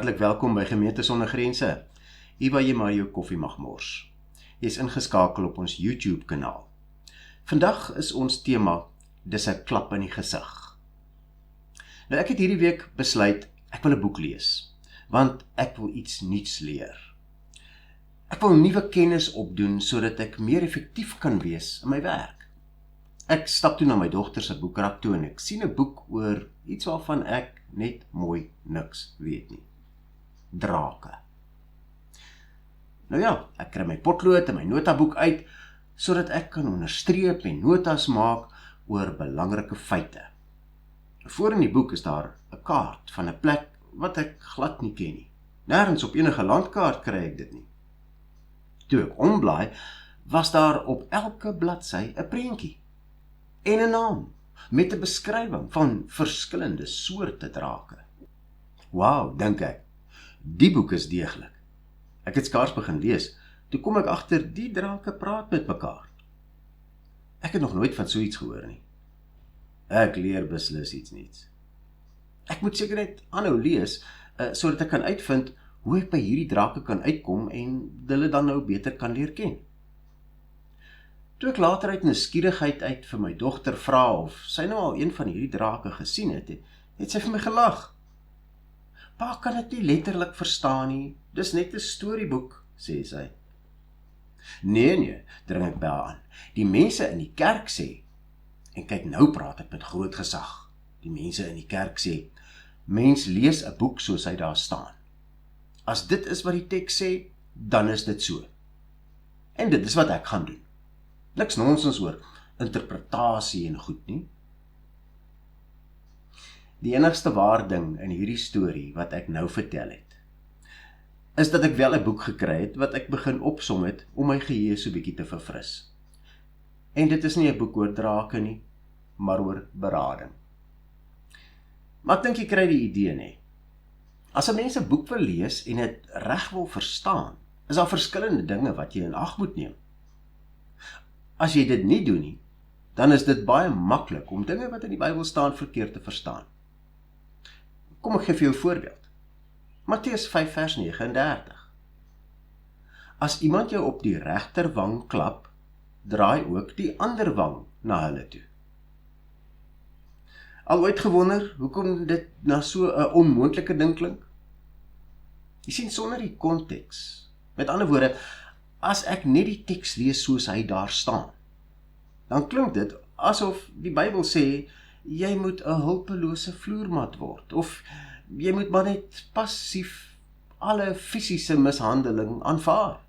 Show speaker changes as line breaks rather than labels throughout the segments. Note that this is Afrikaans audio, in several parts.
Hartlik welkom by Gemeente Sonder Grense, hier waar jy maar jou koffie mag mors. Jy is ingeskakel op ons YouTube kanaal. Vandag is ons tema, dis 'n klap in die gesig. Nou ek het hierdie week besluit, ek wil 'n boek lees, want ek wil iets nuuts leer. Ek wil nuwe kennis opdoen, sodat ek meer effektief kan wees in my werk. Ek stap toe na my dogter se boekrak toe en ek sien 'n boek oor iets waarvan ek net mooi niks weet nie. Drake. Nou ja, ek kry my potlood en my notaboek uit, sodat ek kan onderstreep en notas maak oor belangrike feite. Voor in die boek is daar 'n kaart van 'n plek wat ek glad nie ken nie. Nêrens op enige landkaart kry ek dit nie. Toe ek omblaai, was daar op elke bladsy 'n prentjie en 'n naam met 'n beskrywing van verskillende soorte drake. Wow, dink ek, die boek is deeglik. Ek het skaars begin lees, toe kom ek agter die drake praat met mekaar. Ek het nog nooit van so iets gehoor nie. Ek leer beslis iets niets. Ek moet seker net aanhou lees, sodat ek kan uitvind hoe ek by hierdie drake kan uitkom en hulle dan nou beter kan leer ken. Toe ek later uit nuuskierigheid uit vir my dogter vra of sy nou al een van hierdie drake gesien het, het sy vir my gelag. Pa kan dit nie letterlik verstaan nie, dis net 'n storieboek, sê sy. Nee, dring ek by haar aan. Die mense in die kerk sê, en kyk nou praat ek met groot gesag, die mense in die kerk sê, mens lees 'n boek soos hy daar staan. As dit is wat die teks sê, dan is dit so. En dit is wat ek gaan doen. Niks nonsens oor interpretasie en goed nie. Die enigste waar ding in hierdie storie wat ek nou vertel het, is dat ek wel 'n boek gekry het wat ek begin opsom het om my geheue so bietjie te verfris. En dit is nie 'n boek oor drake nie, maar oor berading. Maar ek dink jy kry die idee nie. As 'n mens 'n boek wil lees en dit reg wil verstaan, is daar verskillende dinge wat jy in ag moet neem. As jy dit nie doen nie, dan is dit baie maklik om dinge wat in die Bybel staan verkeerd te verstaan. Kom ek gee vir jou 'n voorbeeld. Matteus 5 vers 39. As iemand jou op die regter wang klap, draai ook die ander wang na hulle toe. Al ooit gewonder hoekom dit na so 'n onmoontlike ding klink? Jy sien, sonder die konteks. Met ander woorde, as ek net die teks lees soos hy daar staan, dan klink dit asof die Bybel sê, jy moet 'n hulpelose vloermat word, of jy moet maar net passief alle fisiese mishandeling aanvaar.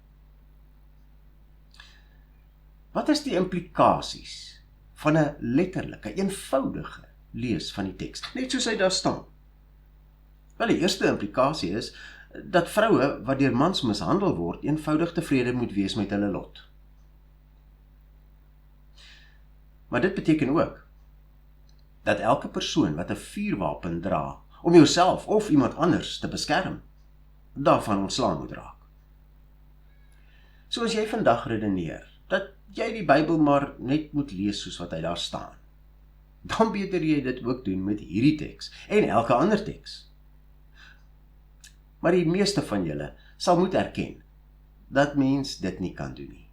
Wat is die implikasies van 'n letterlike, eenvoudige lees van die teks, net soos hy daar staan? Wel, die eerste implikasie is, dat vroue wat deur mans mishandel word, eenvoudig tevrede moet wees met hulle lot. Maar dit beteken ook, dat elke persoon wat 'n vuurwapen dra, om jouself of iemand anders te beskerm, daarvan ontslaan moet raak. So as jy vandag redeneer, dat jy die Bybel maar net moet lees soos wat hy daar staan, dan beter jy dit ook doen met hierdie teks, en elke ander teks. Maar die meeste van julle sal moet erken, dat mens dit nie kan doen nie.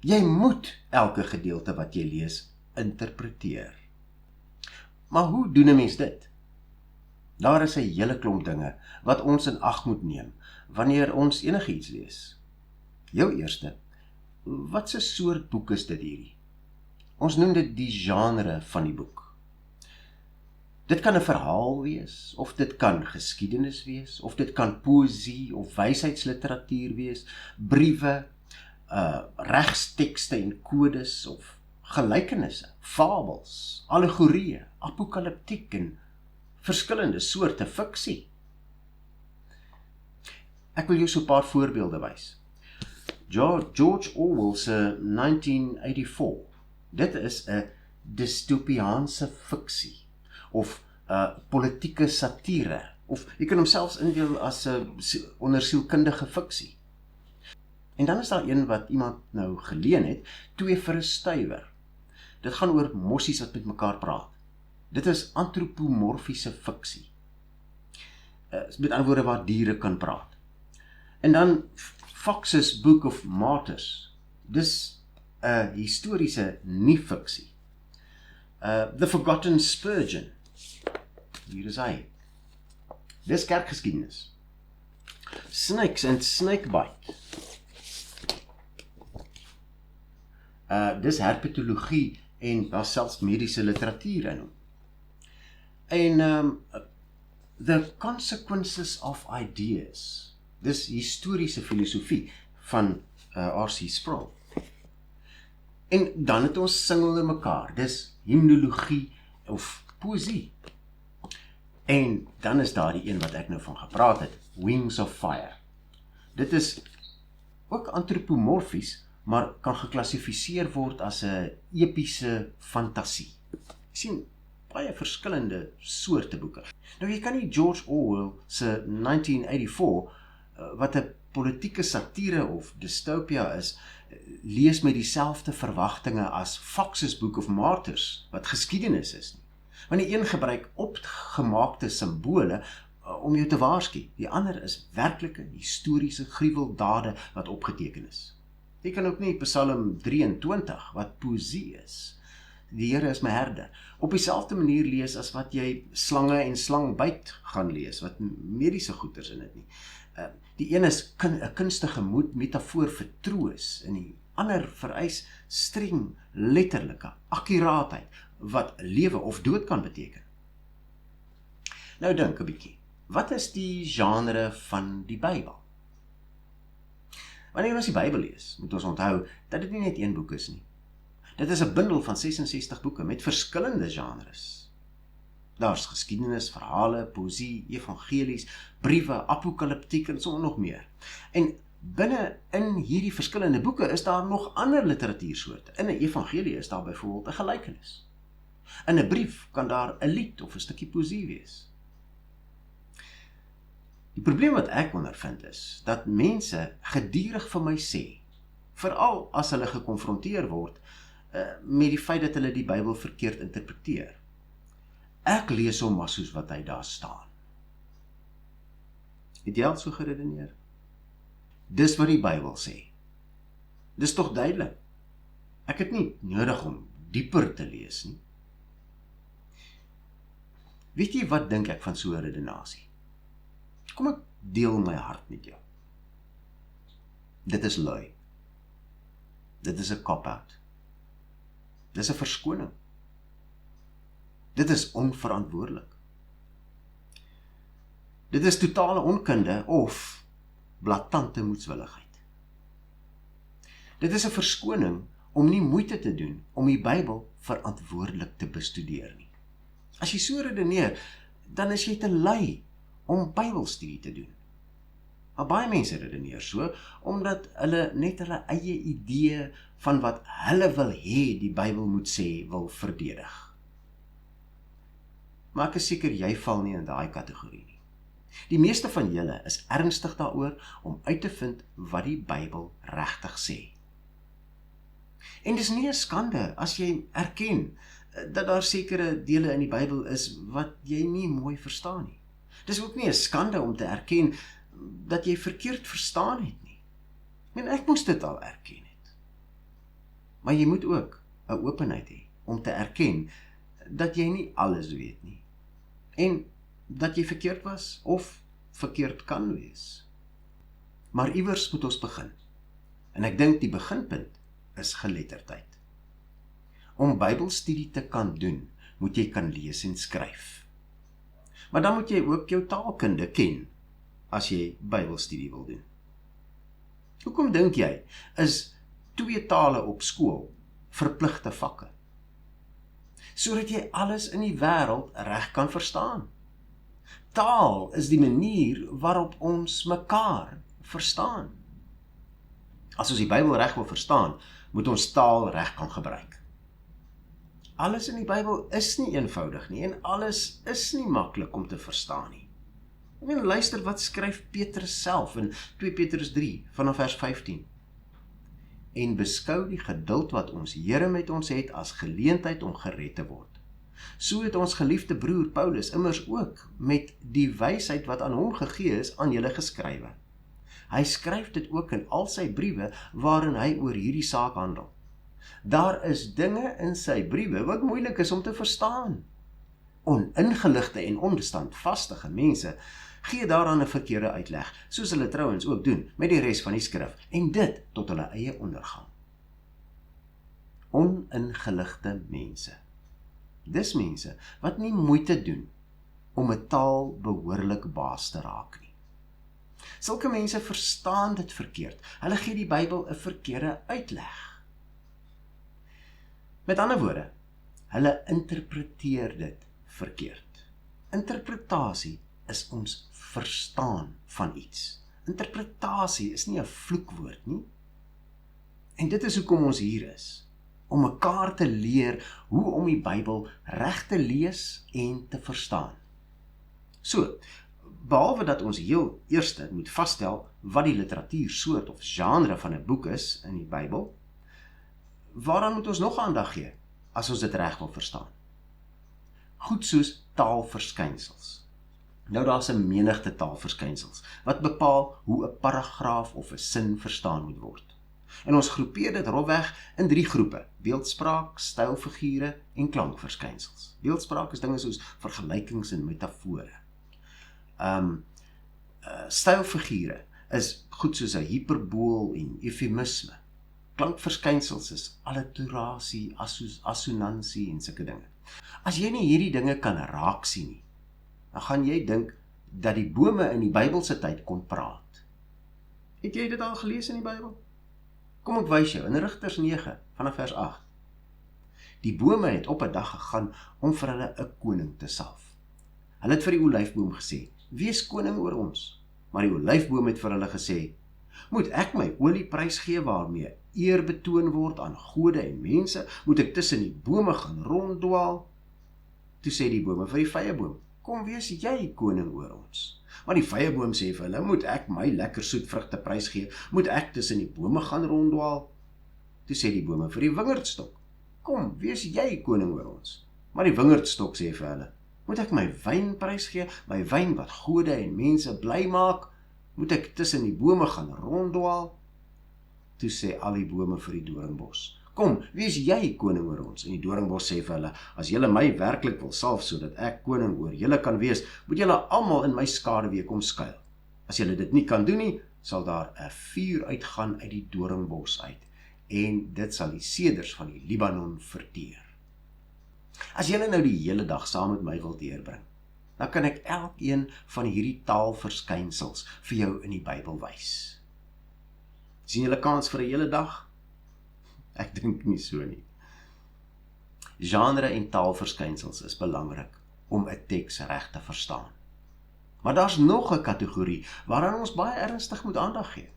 Jy moet elke gedeelte wat jy lees, interpreteer. Maar hoe doen 'n mens dit? Daar is 'n hele klomp dinge, wat ons in ag moet neem, wanneer ons enigiets lees. Jou eerste, wat 'n soort boek is dit hierdie? Ons noem dit die genre van die boek. Dit kan 'n verhaal wees, of dit kan geskiedenis wees, of dit kan poësie of wysheidsliteratuur wees, briewe, regstekste en kodes, of gelykenisse, fabels, allegorieë, apokaliptiek en verskillende soorte fiksie. Ek wil jou so 'n paar voorbeelde wys. George Orwell se 1984. Dit is 'n dystopiaanse fiksie, of politieke satire, of jy kan hom selfs indeel as 'n ondersielkundige fiksie. En dan is daar een wat iemand nou geleen het, 2 vir 'n stuiwer. Dit gaan oor mossies wat met mekaar praat. Dit is antropomorfiese fiksie. met ander woorde waar diere kan praat. En dan Fox's Book of Martyrs. Dis 'n historiese nie-fiksie. The Forgotten Spurgeon. Hier is hy. Dis kerkgeskiedenis. Snakes and Snakebite. Dis herpetologie en daar selfs mediese literatuur in hom. En The Consequences of Ideas. Dis historiese filosofie van R.C. Sproul. En dan het ons singelde mekaar, dis hymnologie of poësie. En dan is daar die een wat ek nou van gepraat het, Wings of Fire. Dit is ook antropomorfies, maar kan geklassifiseer word as 'n epiese fantasie. Jy sien, baie verskillende soorte boeke. Nou jy kan nie George Orwell se 1984, wat 'n politieke satire of dystopia is, lees met dieselfde verwagtinge as Fox's Book of Martyrs, wat geskiedenis is nie. Want die een gebruik opgemaakte simbole om jou te waarsku. Die ander is werklike historiese gruweldade wat opgeteken is. Jy kan ook nie Psalm 23 wat poësie is. Die Here is my herder. Op dieselfde manier lees as wat jy slange en slangbyt gaan lees, wat mediese goeters in dit nie. Die een is 'n kunstige metafoor vir troos en die ander vereis streng letterlike akkuraatheid wat lewe of dood kan beteken. Nou dink 'n bietjie, wat is die genre van die Bybel? Wanneer ons die Bybel lees, moet ons onthou dat dit nie net een boek is nie. Dit is 'n bundel van 66 boeke met verskillende genres. Daar's geskiedenis, verhale, poësie, evangelies, briewe, apokaliptiek en so nog meer. En binne in hierdie verskillende boeke is daar nog ander literatuursoorte. In 'n evangelie is daar byvoorbeeld 'n gelykenis. In 'n brief kan daar 'n lied of 'n stukkie poësie wees. Die probleem wat ek ondervind is, dat mense gedurig vir my sê, veral as hulle gekonfronteer word met die feit dat hulle die Bybel verkeerd interpreteer. Ek lees hom maar soos wat hy daar staan. Het jy al so geredeneer? Dis wat die Bybel sê. Dis tog duidelik. Ek het nie nodig om dieper te lees nie. Weet jy wat dink ek van so 'n redenasie? Kom ek deel my hart met jou. Dit is lui. Dit is 'n cop-out. Dit is 'n verskoning. Dit is onverantwoordelik. Dit is totale onkunde of blaatante moedswilligheid. Dit is 'n verskoning om nie moeite te doen om die Bybel verantwoordelik te bestudeer nie. As jy so redeneer, dan is jy te lui om Bybelstudie te doen. Maar baie mense redeneer so, omdat hulle net hulle eie idee van wat hulle wil hê die Bybel moet sê, wil verdedig. Maar ek is seker jy val nie in daai kategorie nie. Die meeste van julle is ernstig daaroor om uit te vind wat die Bybel regtig sê. En dis nie 'n skande as jy erken dat daar sekere dele in die Bybel is wat jy nie mooi verstaan nie. Dis ook nie 'n skande om te erken dat jy verkeerd verstaan het nie. Ek moes dit al erken het. Maar jy moet ook 'n openheid hê om te erken dat jy nie alles weet nie. En dat jy verkeerd was of verkeerd kan wees. Maar iewers moet ons begin. En ek dink die beginpunt is geletterdheid. Om Bybelstudie te kan doen, moet jy kan lees en skryf. Maar dan moet jy ook jou taalkunde ken, as jy Bybelstudie wil doen. Hoekom dink jy, is 2 tale op skool verpligte vakke? Sodat jy alles in die wêreld reg kan verstaan. Taal is die manier waarop ons mekaar verstaan. As ons die Bybel reg wil verstaan, moet ons taal reg kan gebruik. Alles in die Bybel is nie eenvoudig nie, en alles is nie maklik om te verstaan nie. Luister wat skryf Petrus self in 2 Petrus 3 vanaf vers 15. En beskou die geduld wat ons Here met ons het as geleentheid om gered te word. So het ons geliefde broer Paulus immers ook met die wysheid wat aan hom gegee is aan julle geskrywe. Hy skryf dit ook in al sy briewe waarin hy oor hierdie saak handel. Daar is dinge in sy briewe wat moeilik is om te verstaan. Oningeligte en onstandvastige mense gee daaraan 'n verkeerde uitleg, soos hulle trouwens ook doen met die res van die skrif, en dit tot hulle eie ondergang. Oningeligte mense. Dis mense wat nie moeite doen om 'n taal behoorlik baas te raak nie. Sulke mense verstaan dit verkeerd. Hulle gee die Bybel 'n verkeerde uitleg. Met ander woorde, hulle interpreteer dit verkeerd. Interpretasie is ons verstaan van iets. Interpretasie is nie 'n vloekwoord nie. En dit is hoekom ons hier is, om mekaar te leer hoe om die Bybel reg te lees en te verstaan. So, behalwe dat ons heel eerste moet vasstel wat die literatuursoort of genre van 'n boek is in die Bybel, waaraan moet ons nog aandag gee, as ons dit reg wil verstaan? Goed soos taalverskynsels. Nou daar's 'n menigte taalverskynsels, wat bepaal hoe 'n paragraaf of 'n sin verstaan moet word. En ons groepeer dit rofweg in 3 groepe: beeldspraak, stylfigure en klankverskynsels. Beeldspraak is dinge soos vergelykings en metafore. Stylfigure is goed soos 'n hiperbool en eufemisme. Klankverskynsels is alliterasie, assonansie en sulke dinge. As jy nie hierdie dinge kan raak sien nie, dan gaan jy dink dat die bome in die Bybelse tyd kon praat. Het jy dit al gelees in die Bybel? Kom ek wys jou, in Rigters 9, vanaf vers 8. Die bome het op 'n dag gegaan om vir hulle 'n koning te salf. Hulle het vir die olyfboom gesê, wees koning oor ons. Maar die olyfboom het vir hulle gesê, moet ek my olieprys gee waarmee eer betoon word aan gode en mense? Moet ek tussen die bome gaan ronddwaal? Toe sê die bome vir die vyeboom, kom wees jy koning oor ons. Maar die vyeboom sê vir hulle, moet ek my lekker soet vrugte prys gee? Moet ek tussen die bome gaan ronddwaal? Toe sê die bome vir die wingerdstok, kom wees jy koning oor ons. Maar die wingerdstok sê vir hulle, moet ek my wyn prys gee? My wyn wat gode en mense bly maak? Moet ek tussen die bome gaan ronddwaal? Toe sê al die bome vir die doringbos, kom, wees jy koning oor ons. En die doringbos sê vir hulle, as julle my werklik wil salf, sodat ek koning oor julle kan wees, moet julle almal in my skaduwee kom skuil. As julle dit nie kan doen nie, sal daar 'n vuur uitgaan uit die doringbos uit, en dit sal die seders van die Libanon verteer. As julle nou die hele dag saam met my wil deurbring, dan kan ek elkeen van hierdie taalverskynsels vir jou in die Bybel wys. Sien julle kans vir 'n hele dag? Ek dink nie so nie. Genre en taalverskynsels is belangrik om 'n teks reg te verstaan. Maar daar's nog 'n kategorie waaraan ons baie ernstig moet aandag gee.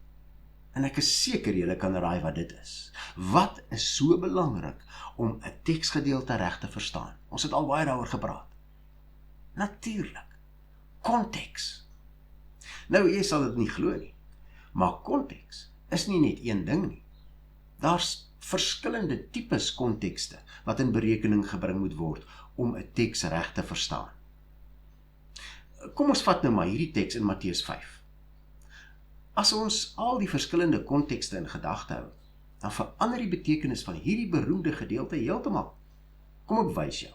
En ek is seker julle kan raai wat dit is. Wat is so belangrik om 'n teksgedeelte reg te verstaan? Ons het al baie daaroor gepraat. Natuurlik, konteks. Nou, jy sal dit nie glo nie, maar konteks is nie net een ding nie. Daar's verskillende tipes kontekste wat in berekening gebring moet word om 'n teks reg te verstaan. Kom ons vat nou maar hierdie teks in Matteus 5. As ons al die verskillende kontekste in gedagte hou, dan verander die betekenis van hierdie beroemde gedeelte heeltemal. Kom ek wys jou.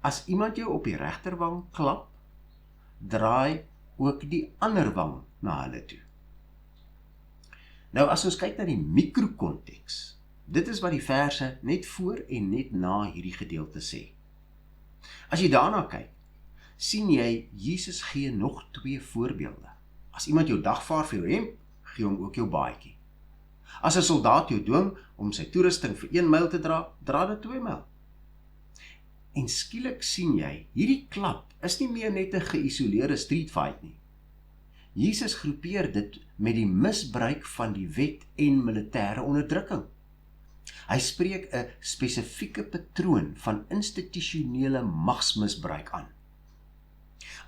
As iemand jou op die regterwang klap, draai ook die ander wang na hulle toe. Nou, as ons kyk na die mikrokonteks, dit is wat die verse net voor en net na hierdie gedeelte sê. As jy daarna kyk, sien jy, Jesus gee nog 2 voorbeelde. As iemand jou dagvaar vir jou hemp, gee hom ook jou baadjie. As 'n soldaat jou dwing om sy toerusting vir 1 myl te dra, dra dit 2 myl. En skielik sien jy, hierdie klap is nie meer net 'n geïsoleerde street fight nie. Jesus groepeer dit met die misbruik van die wet en militêre onderdrukking. Hy spreek 'n spesifieke patroon van institusionele magsmisbruik aan.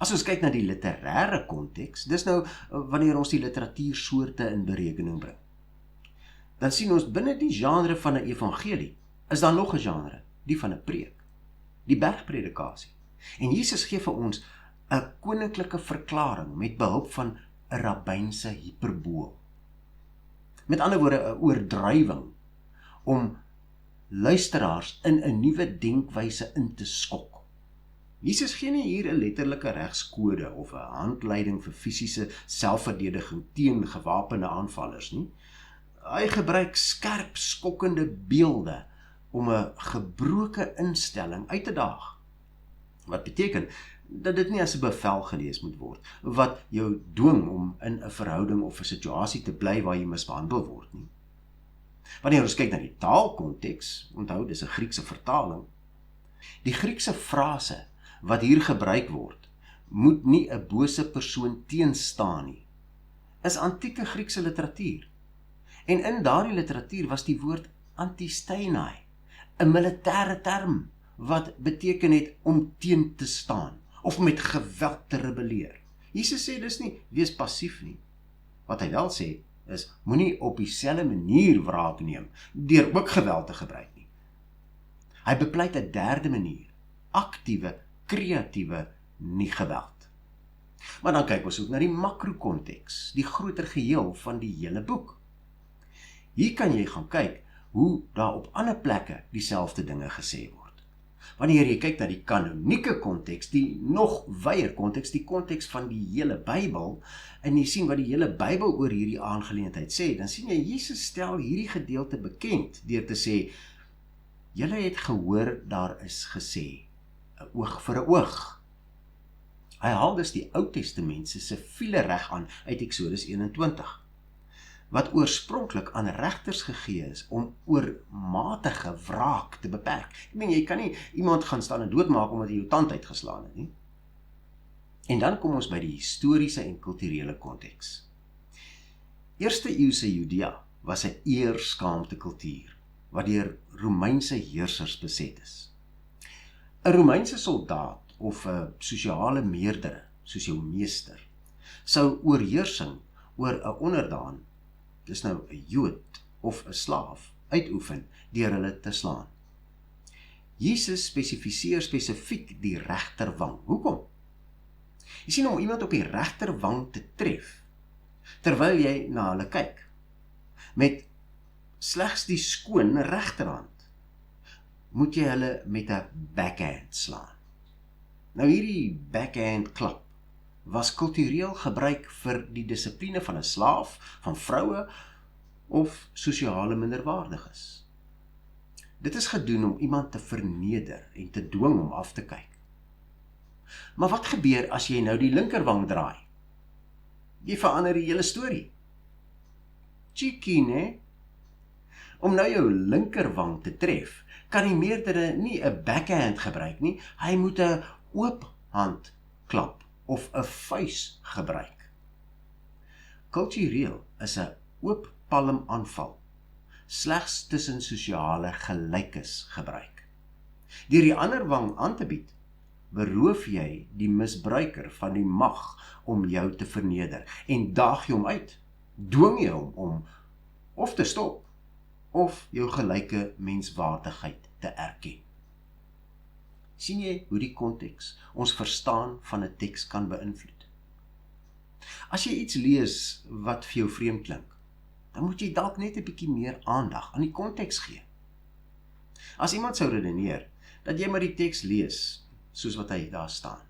As ons kyk na die literêre konteks, dis nou wanneer ons die literatuursoorte in berekening bring, dan sien ons binne die genre van 'n evangelie, is daar nog 'n genre, die van 'n preek. die bergpredikasie. En Jesus gee vir ons 'n koninklike verklaring met behulp van 'n rabbynse hiperbool. Met ander woorde, 'n oordrywing om luisteraars in 'n nuwe denkwyse in te skok. Jesus gee nie hier 'n letterlike regskode of 'n handleiding vir fisiese selfverdediging teen gewapende aanvallers nie. Hy gebruik skerp, skokkende beelde om 'n gebroke instelling uit te daag. Wat beteken dat dit nie as 'n bevel gelees moet word, wat jou dwing om in 'n verhouding of 'n situasie te bly waar jy misbehandel word nie. Wanneer ons kyk na die taalkonteks, onthou, dis 'n Griekse vertaling, die Griekse frase wat hier gebruik word, moet nie 'n bose persoon teenstaan nie, is antieke Griekse literatuur. En in daardie literatuur was die woord antisteinai, 'n militêre term, wat beteken het om teen te staan, of met geweld te rebelleer. Jesus sê dis nie, wees passief nie. Wat hy wel sê, is, moenie op dieselfde manier wraak neem, deur ook geweld te gebruik nie. Hy bepleit 'n derde manier, aktiewe, kreatiewe, nie geweld. Maar dan kyk ons ook na die makrokonteks, die groter geheel van die hele boek. Hier kan jy gaan kyk hoe daar op ander plekke dieselfde dinge gesê word. Wanneer jy kyk na die kanonieke konteks, die nog wyeer konteks, die konteks van die hele Bybel, en jy sien wat die hele Bybel oor hierdie aangeleentheid sê, dan sien jy, Jesus stel hierdie gedeelte bekend, deur te sê, julle het gehoor, daar is gesê, 'n oog vir 'n oog. Hy haal dus die Ou Testament se siviele reg aan uit Eksodus 21, wat oorspronklik aan regters gegee is om oormatige wraak te beperk. Ek meen, jy kan nie iemand gaan staan en doodmaak omdat hy jou tand uitgeslaan het nie. En dan kom ons by die historiese en kulturele konteks. Eerste eeuse Judea was 'n eerskaamte kultuur, wat deur Romeinse heersers beset is. 'n Romeinse soldaat of 'n sosiale meerdere, soos jou meester, sou oorheersing oor 'n onderdaan, dis nou 'n Jood of 'n slaaf, uitoefen deur hulle te slaan. Jesus spesifiseer spesifiek die regterwang. Hoekom? Jy sien, om iemand op die regterwang te tref, terwyl jy na hulle kyk, met slegs die skoon regterhand, moet jy hulle met 'n backhand slaan. Nou hierdie backhand klap was kultureel gebruik vir die dissipline van 'n slaaf, van vroue of sosiale minderwaardiges. Dit is gedoen om iemand te verneder en te dwing om af te kyk. Maar wat gebeur as jy nou die linkerwang draai? Jy verander die hele storie. Cheeky, né? Om nou jou linkerwang te tref, kan die meerdere nie 'n backhand gebruik nie, hy moet 'n oop hand klap of 'n vuis gebruik. Kultureel is 'n oop palm aanval slegs tussen sosiale gelykes gebruik. Deur die ander wang aan te bied, beroof jy die misbruiker van die mag om jou te verneder en daag jy hom uit, dwing jy hom om of te stop of jou gelyke menswaardigheid te erken. Sien jy hoe die konteks ons verstaan van 'n teks kan beïnvloed? As jy iets lees wat vir jou vreemd klink, dan moet jy dalk net 'n bietjie meer aandag aan die konteks gee. As iemand sou redeneer dat jy maar die teks lees soos wat hy daar staan,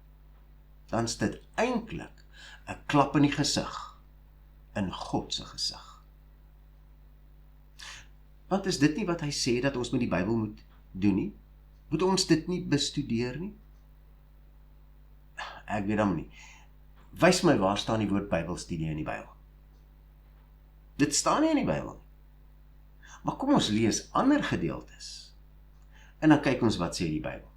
dan is dit eintlik 'n klap in die gesig, in God se gesig. Want is dit nie wat hy sê dat ons met die Bybel moet doen nie? Moet ons dit nie bestudeer nie? Ek weet hom nie. Wys my waar staan die woord Bybelstudie in die Bybel. Dit staan nie in die Bybel nie. Maar kom ons lees ander gedeeltes. En dan kyk ons wat sê die Bybel.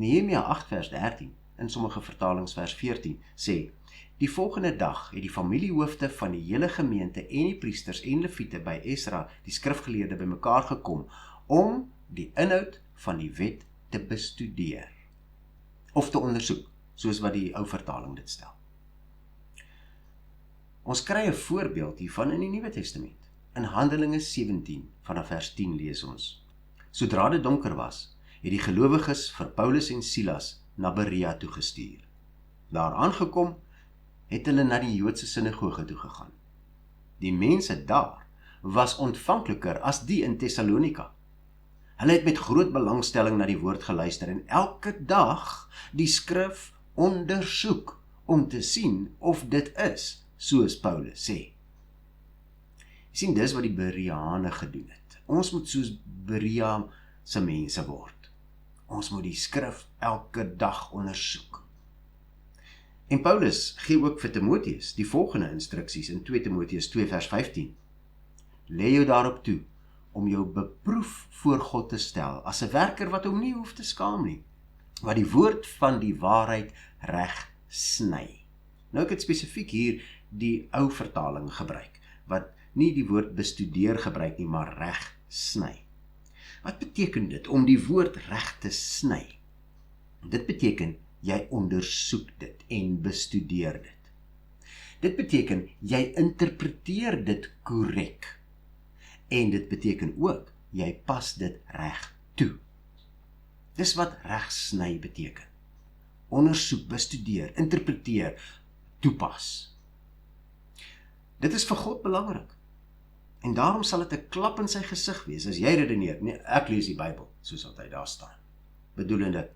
Nehemia 8 vers 13, in sommige vertalings vers 14, sê, die volgende dag het die familiehoofde van die hele gemeente en die priesters en leviete by Esra, die skrifgeleerde, bymekaar gekom, om die inhoud van die wet te bestudeer, of te ondersoek, soos wat die ou vertaling dit stel. Ons kry 'n voorbeeld hiervan in die Nuwe Testament. In Handelinge 17, vanaf vers 10 lees ons, sodra dit donker was, het die gelowiges vir Paulus en Silas na Berea toegestuur. Daar aangekom, het hulle na die Joodse sinagoge toe gegaan. Die mense daar was ontvankliker as die in Thessalonika. Hulle het met groot belangstelling na die woord geluister en elke dag die skrif ondersoek om te sien of dit is, soos Paulus sê. Jy sien, dis wat die Bereane gedoen het. Ons moet soos Berea se mense word. Ons moet die skrif elke dag ondersoek. En Paulus gee ook vir Timotheus die volgende instruksies in 2 Timotheus 2 vers 15. Lê jou daarop toe om jou beproef voor God te stel as 'n werker wat hom nie hoef te skaam nie, wat die woord van die waarheid reg sny. Nou ek het spesifiek hier die ou vertaling gebruik, wat nie die woord bestudeer gebruik nie, maar reg sny. Wat beteken dit om die woord reg te sny? Dit beteken jy ondersoek dit en bestudeer dit. Dit beteken jy interpreteer dit korrek. En dit beteken ook jy pas dit reg toe. Dis wat reg sny beteken. Ondersoek, bestudeer, interpreteer, toepas. Dit is vir God belangrik. En daarom sal dit 'n klap in sy gesig wees as jy redeneer, nee, ek lees die Bybel soos wat hy daar staan. Bedoelende,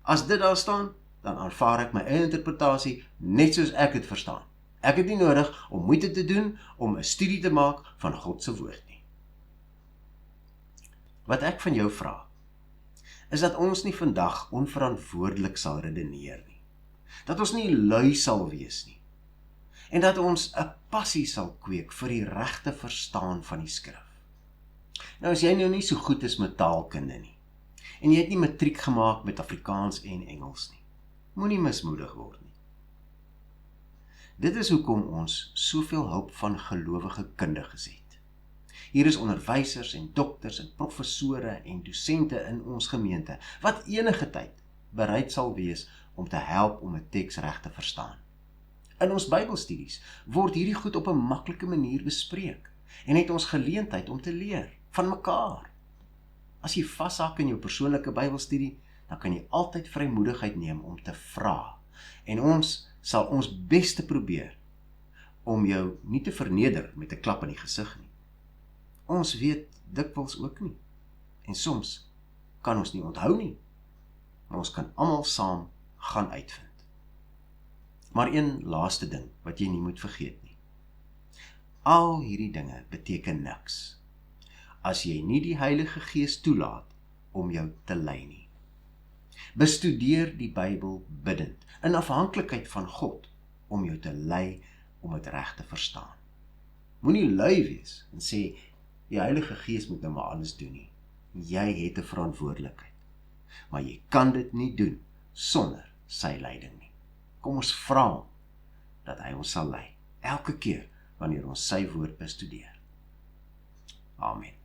as dit daar staan, dan aanvaar ek my eie interpretasie net soos ek het verstaan. Ek het nie nodig om moeite te doen om 'n studie te maak van God se woord nie. Wat ek van jou vra, is dat ons nie vandag onverantwoordelik sal redeneer nie. Dat ons nie lui sal wees nie. En dat ons 'n passie sal kweek vir die regte verstaan van die skrif. Nou as jy nou nie so goed is met taalkunde nie, en jy het nie matriek gemaak met Afrikaans en Engels nie, moenie mismoedig word nie. Dit is hoekom ons soveel hulp van gelowige kundiges het. Hier is onderwysers en dokters en professore en dosente in ons gemeente, wat enige tyd bereid sal wees om te help om 'n teks reg te verstaan. In ons Bybelstudies word hierdie goed op 'n maklike manier bespreek en het ons geleentheid om te leer van mekaar. As jy vashak in jou persoonlike Bybelstudie, dan kan jy altyd vrymoedigheid neem om te vra. En ons sal ons beste probeer om jou nie te verneder met 'n klap in die gesig nie. Ons weet dikwels ook nie. En soms kan ons nie onthou nie. Maar ons kan almal saam gaan uitvind. Maar een laaste ding wat jy nie moet vergeet nie. Al hierdie dinge beteken niks as jy nie die Heilige Gees toelaat om jou te lei nie. Bestudeer die Bybel bidtend, in afhanklikheid van God, om jou te lei om dit reg te verstaan. Moenie lui wees en sê, die Heilige Gees moet nou maar alles doen nie. Jy het 'n verantwoordelikheid. Maar jy kan dit nie doen sonder sy leiding nie. Kom ons vra hom dat hy ons sal lei, elke keer wanneer ons sy woord bestudeer. Amen.